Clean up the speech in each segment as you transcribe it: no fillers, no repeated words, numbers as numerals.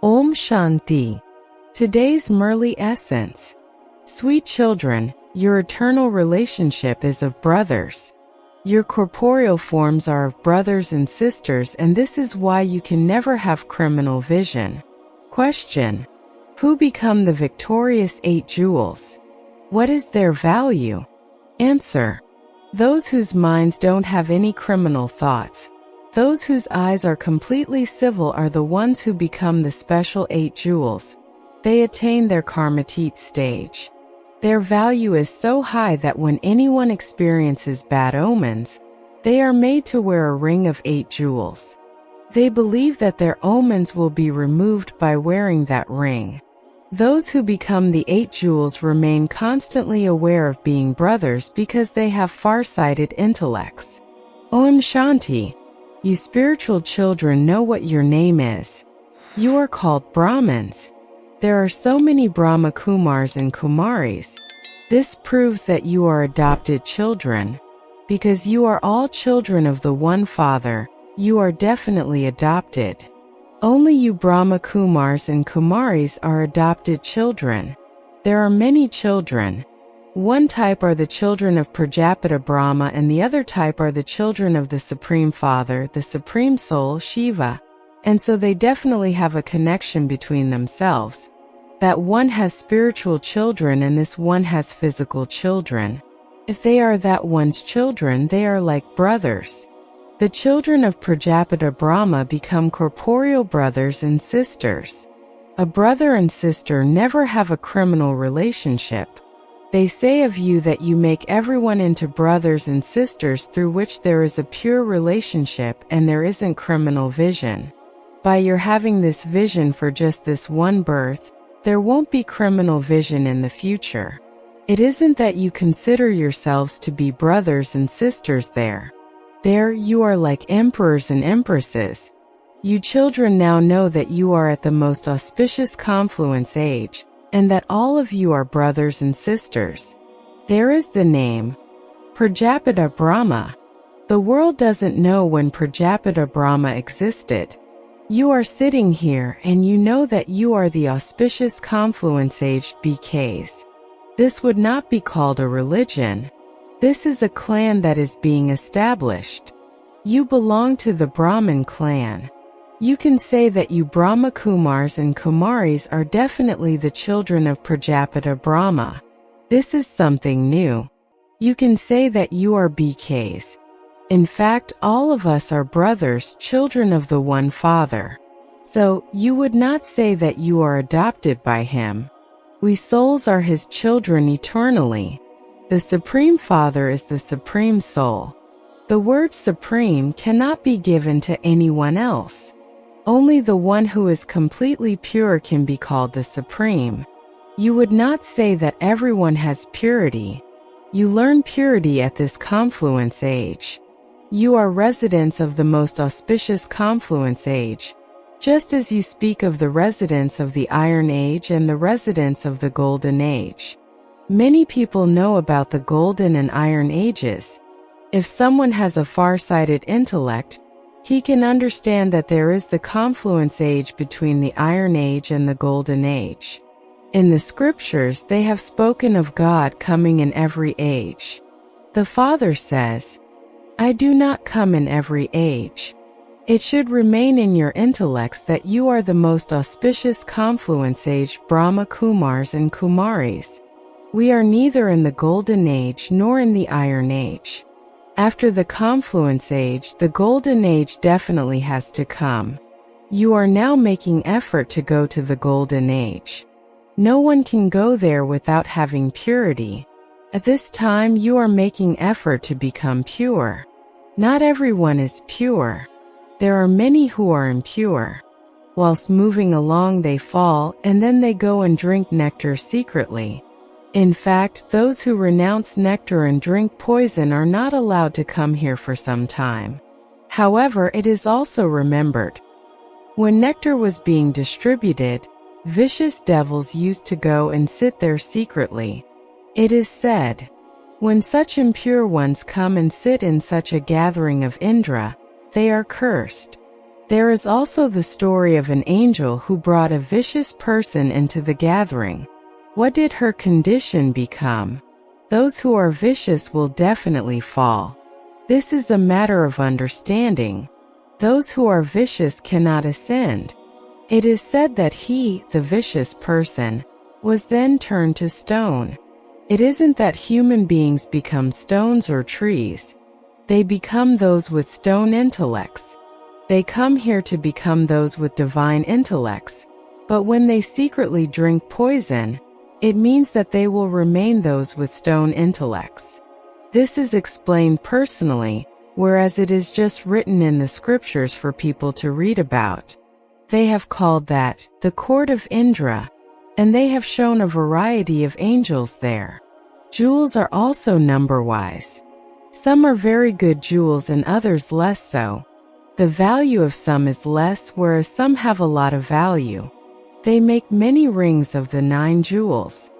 Om Shanti. Today's Murli essence. Sweet children, your eternal relationship is of brothers. Your corporeal forms are of brothers and sisters, and this is why you can never have criminal vision. Question. Who become the victorious 8 jewels? What is their value? Answer. Those whose minds don't have any criminal thoughts. Those whose eyes are completely civil are the ones who become the special 8 jewels. They attain their karmatit stage. Their value is so high that when anyone experiences bad omens, they are made to wear a ring of 8 jewels. They believe that their omens will be removed by wearing that ring. Those who become the 8 jewels remain constantly aware of being brothers because they have far-sighted intellects. Om Shanti. You spiritual children know what your name is. You are called Brahmins. There are so many Brahma Kumaris and Kumaris. This proves that you are adopted children. Because you are all children of the one Father, you are definitely adopted. Only you Brahma Kumaris and Kumaris are adopted children. There are many children. One type are the children of Prajapita Brahma, and the other type are the children of the Supreme Father, the Supreme Soul, Shiva. And so they definitely have a connection between themselves. That one has spiritual children and this one has physical children. If they are that one's children, they are like brothers. The children of Prajapita Brahma become corporeal brothers and sisters. A brother and sister never have a criminal relationship. They say of you that you make everyone into brothers and sisters through which there is a pure relationship and there isn't criminal vision. By your having this vision for just this one birth, there won't be criminal vision in the future. It isn't that you consider yourselves to be brothers and sisters there. There you are like emperors and empresses. You children now know that you are at the most auspicious confluence age, and that all of you are brothers and sisters. There is the name, Prajapita Brahma. The world doesn't know when Prajapita Brahma existed. You are sitting here and you know that you are the auspicious confluence aged BKs. This would not be called a religion. This is a clan that is being established. You belong to the Brahmin clan. You can say that you Brahma Kumaris and Kumaris are definitely the children of Prajapita Brahma. This is something new. You can say that you are BKs. In fact, all of us are brothers, children of the one Father. So, you would not say that you are adopted by him. We souls are his children eternally. The Supreme Father is the Supreme Soul. The word Supreme cannot be given to anyone else. Only the one who is completely pure can be called the Supreme. You would not say that everyone has purity. You learn purity at this confluence age. You are residents of the most auspicious confluence age, just as you speak of the residents of the Iron Age and the residents of the Golden Age. Many people know about the Golden and Iron Ages. If someone has a far-sighted intellect, he can understand that there is the confluence age between the Iron Age and the Golden Age. In the scriptures, they have spoken of God coming in every age. The Father says, I do not come in every age. It should remain in your intellects that you are the most auspicious confluence age Brahma Kumaris and Kumaris. We are neither in the Golden Age nor in the Iron Age. After the confluence age, the Golden Age definitely has to come. You are now making effort to go to the Golden Age. No one can go there without having purity. At this time you are making effort to become pure. Not everyone is pure. There are many who are impure. Whilst moving along they fall, and then they go and drink nectar secretly. In fact, those who renounce nectar and drink poison are not allowed to come here for some time. However, it is also remembered, when nectar was being distributed, vicious devils used to go and sit there secretly. It is said, when such impure ones come and sit in such a gathering of Indra, they are cursed. There is also the story of an angel who brought a vicious person into the gathering. What did her condition become? Those who are vicious will definitely fall. This is a matter of understanding. Those who are vicious cannot ascend. It is said that he, the vicious person, was then turned to stone. It isn't that human beings become stones or trees. They become those with stone intellects. They come here to become those with divine intellects. But when they secretly drink poison, it means that they will remain those with stone intellects. This is explained personally, whereas it is just written in the scriptures for people to read about. They have called that the court of Indra, and they have shown a variety of angels there. Jewels are also number-wise. Some are very good jewels and others less so. The value of some is less, whereas some have a lot of value. They make many rings of the 9 jewels.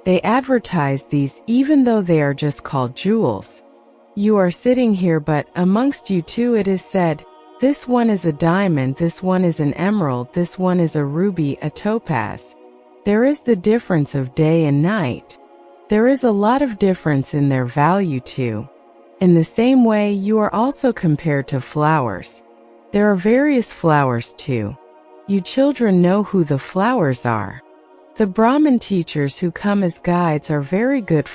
They advertise these even though they are just called jewels. You are sitting here, but amongst you two it is said, this one is a diamond, this one is an emerald, this one is a ruby, a topaz. There is the difference of day and night. There is a lot of difference in their value too. In the same way, you are also compared to flowers. There are various flowers too. You children know who the flowers are. The Brahmin teachers who come as guides are very good.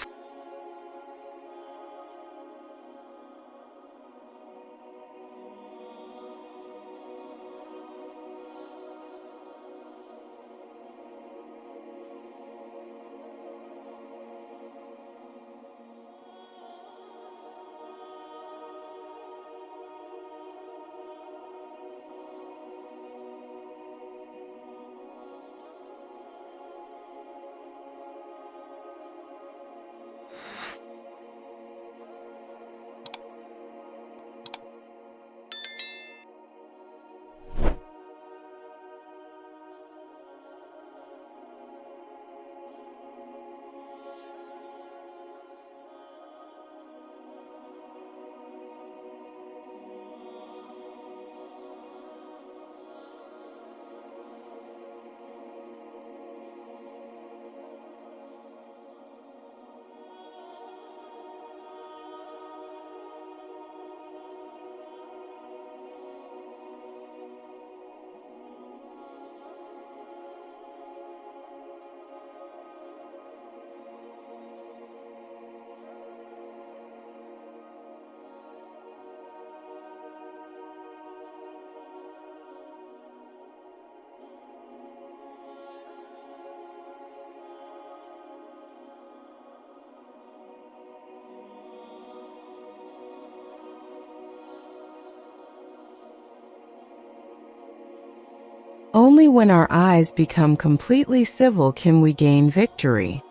Only when our eyes become completely civil can we gain victory.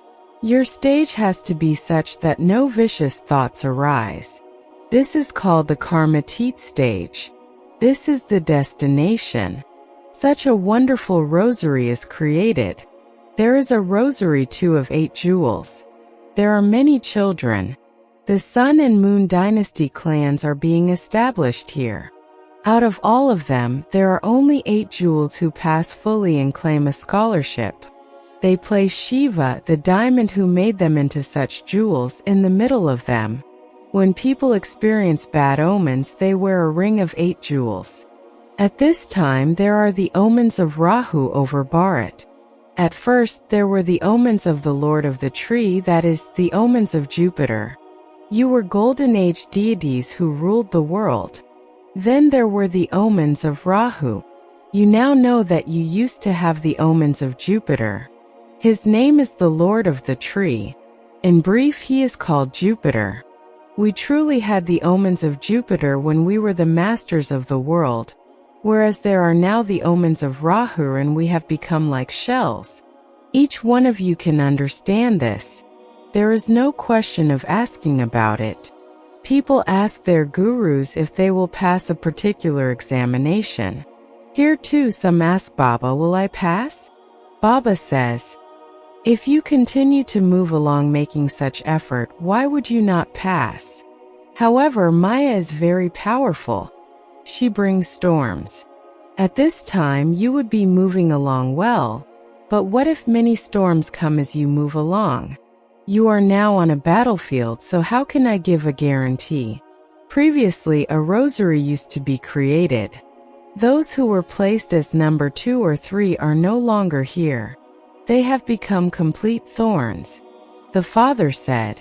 Your stage has to be such that no vicious thoughts arise. This is called the karmatit stage. This is the destination. Such a wonderful rosary is created. There is a rosary too of 8 jewels. There are many children. The Sun and Moon dynasty clans are being established here. Out of all of them, there are only 8 jewels who pass fully and claim a scholarship. They place Shiva, the diamond who made them into such jewels, in the middle of them. When people experience bad omens, they wear a ring of 8 jewels. At this time, there are the omens of Rahu over Bharat. At first, there were the omens of the Lord of the Tree, that is, the omens of Jupiter. You were Golden Age deities who ruled the world. Then there were the omens of Rahu. You now know that you used to have the omens of Jupiter. His name is the Lord of the Tree. In brief, he is called Jupiter. We truly had the omens of Jupiter when we were the masters of the world, whereas there are now the omens of Rahu and we have become like shells. Each one of you can understand this. There is no question of asking about it. People ask their gurus if they will pass a particular examination. Here too some ask Baba, will I pass? Baba says, if you continue to move along making such effort, why would you not pass? However, Maya is very powerful. She brings storms. At this time, you would be moving along well, but what if many storms come as you move along? You are now on a battlefield, so how can I give a guarantee? Previously, a rosary used to be created. Those who were placed as number 2 or 3 are no longer here. They have become complete thorns. The Father said,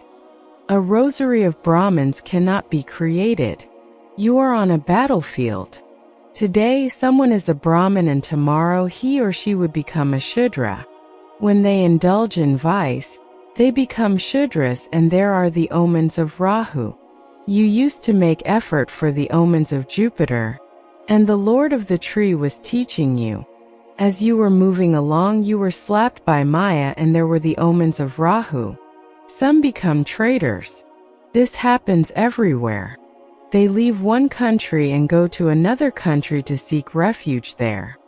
"A rosary of Brahmins cannot be created." You are on a battlefield. Today, someone is a Brahmin and tomorrow he or she would become a Shudra. When they indulge in vice, they become Shudras, and there are the omens of Rahu. You used to make effort for the omens of Jupiter, and the Lord of the tree was teaching you. As you were moving along, you were slapped by Maya, and there were the omens of Rahu. Some become traitors. This happens everywhere. They leave one country and go to another country to seek refuge there.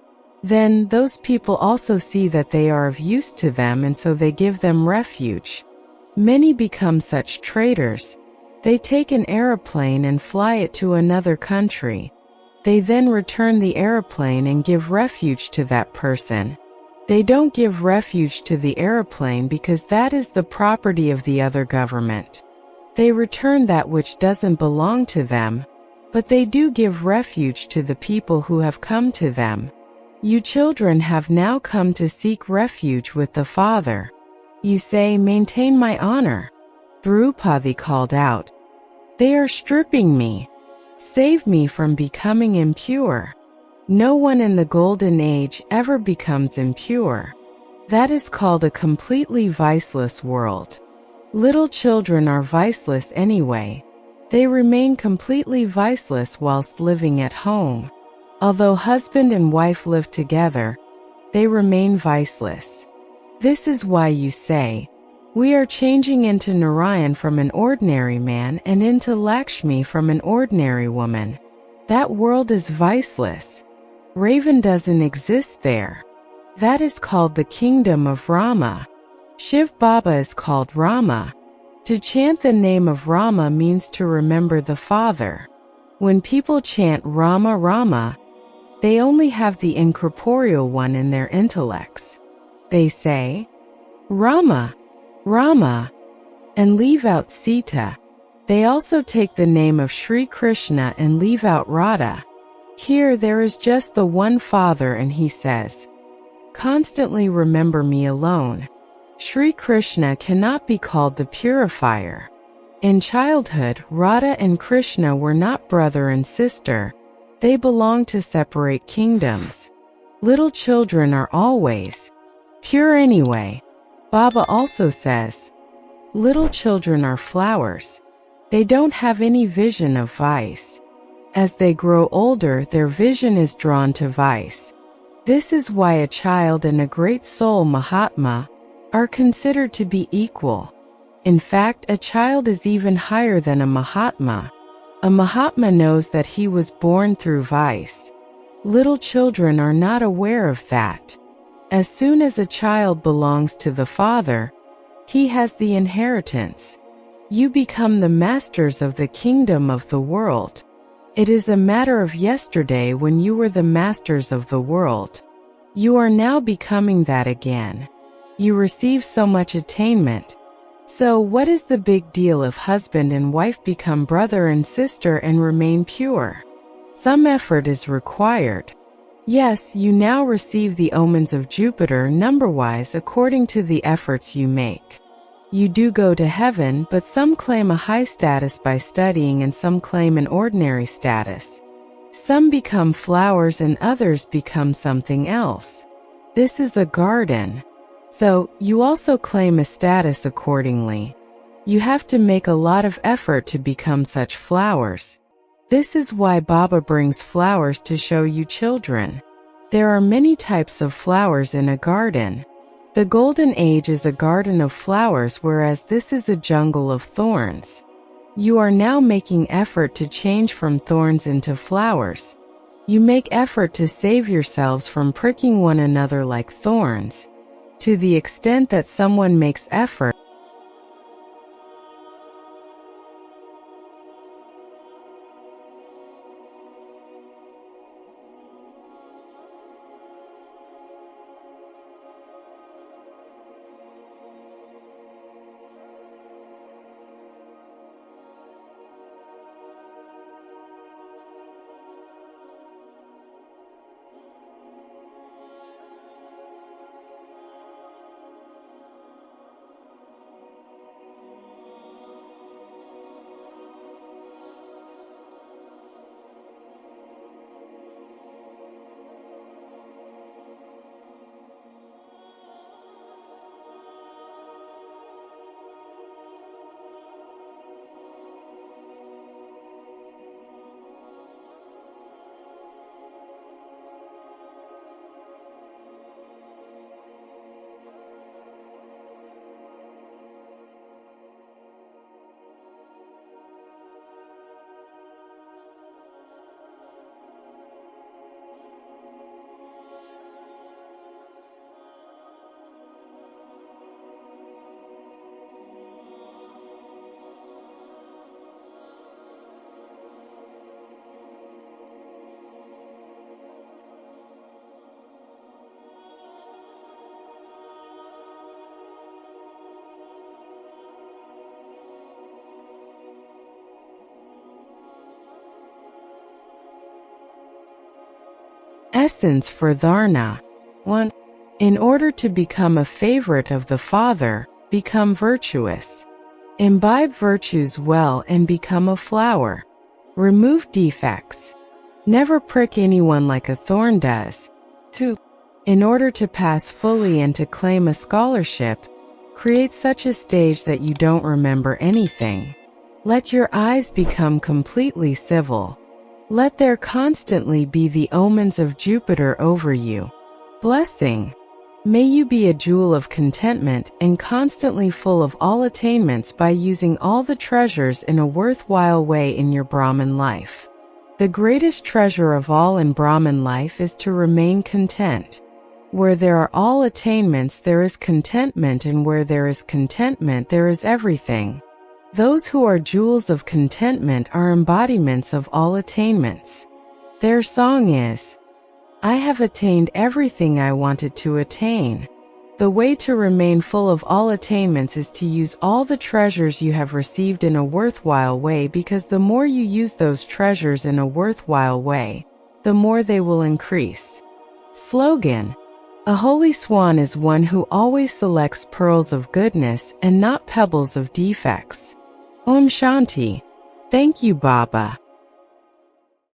Then those people also see that they are of use to them, and so they give them refuge. Many become such traitors. They take an aeroplane and fly it to another country. They then return the aeroplane and give refuge to that person. They don't give refuge to the aeroplane because that is the property of the other government. They return that which doesn't belong to them, but they do give refuge to the people who have come to them. You children have now come to seek refuge with the Father. You say, "Maintain my honor." Draupadi called out, "They are stripping me. Save me from becoming impure." No one in the Golden Age ever becomes impure. That is called a completely viceless world. Little children are viceless anyway. They remain completely viceless whilst living at home. Although husband and wife live together, they remain viceless. This is why you say, "We are changing into Narayan from an ordinary man and into Lakshmi from an ordinary woman." That world is viceless. Raven doesn't exist there. That is called the kingdom of Rama. Shiv Baba is called Rama. To chant the name of Rama means to remember the Father. When people chant Rama Rama, they only have the incorporeal one in their intellects. They say, "Rama, Rama," and leave out Sita. They also take the name of Sri Krishna and leave out Radha. Here there is just the one Father, and he says, "Constantly remember me alone." Sri Krishna cannot be called the purifier. In childhood, Radha and Krishna were not brother and sister. They belong to separate kingdoms. Little children are always pure anyway. Baba also says, little children are flowers. They don't have any vision of vice. As they grow older, their vision is drawn to vice. This is why a child and a great soul Mahatma are considered to be equal. In fact, a child is even higher than a Mahatma. A Mahatma knows that he was born through vice. Little children are not aware of that. As soon as a child belongs to the Father, he has the inheritance. You become the masters of the kingdom of the world. It is a matter of yesterday when you were the masters of the world. You are now becoming that again. You receive so much attainment. So what is the big deal if husband and wife become brother and sister and remain pure? Some effort is required. Yes, you now receive the omens of Jupiter number-wise according to the efforts you make. You do go to heaven, but some claim a high status by studying and some claim an ordinary status. Some become flowers and others become something else. This is a garden. So, you also claim a status accordingly. You have to make a lot of effort to become such flowers. This is why Baba brings flowers to show you children. There are many types of flowers in a garden. The Golden Age is a garden of flowers, whereas this is a jungle of thorns. You are now making effort to change from thorns into flowers. You make effort to save yourselves from pricking one another like thorns. To the extent that someone makes effort, Essence for Dharna. 1. In order to become a favorite of the Father, become virtuous. Imbibe virtues well and become a flower. Remove defects. Never prick anyone like a thorn does. 2. In order to pass fully and to claim a scholarship, create such a stage that you don't remember anything. Let your eyes become completely civil. Let there constantly be the omens of Jupiter over you. Blessing. May you be a jewel of contentment and constantly full of all attainments by using all the treasures in a worthwhile way in your Brahman life. The greatest treasure of all in Brahman life is to remain content. Where there are all attainments, there is contentment, and where there is contentment, there is everything. Those who are jewels of contentment are embodiments of all attainments. Their song is, I have attained everything I wanted to attain. The way to remain full of all attainments is to use all the treasures you have received in a worthwhile way, because the more you use those treasures in a worthwhile way, the more they will increase. Slogan. A holy swan is one who always selects pearls of goodness and not pebbles of defects. Om Shanti. Thank you, Baba.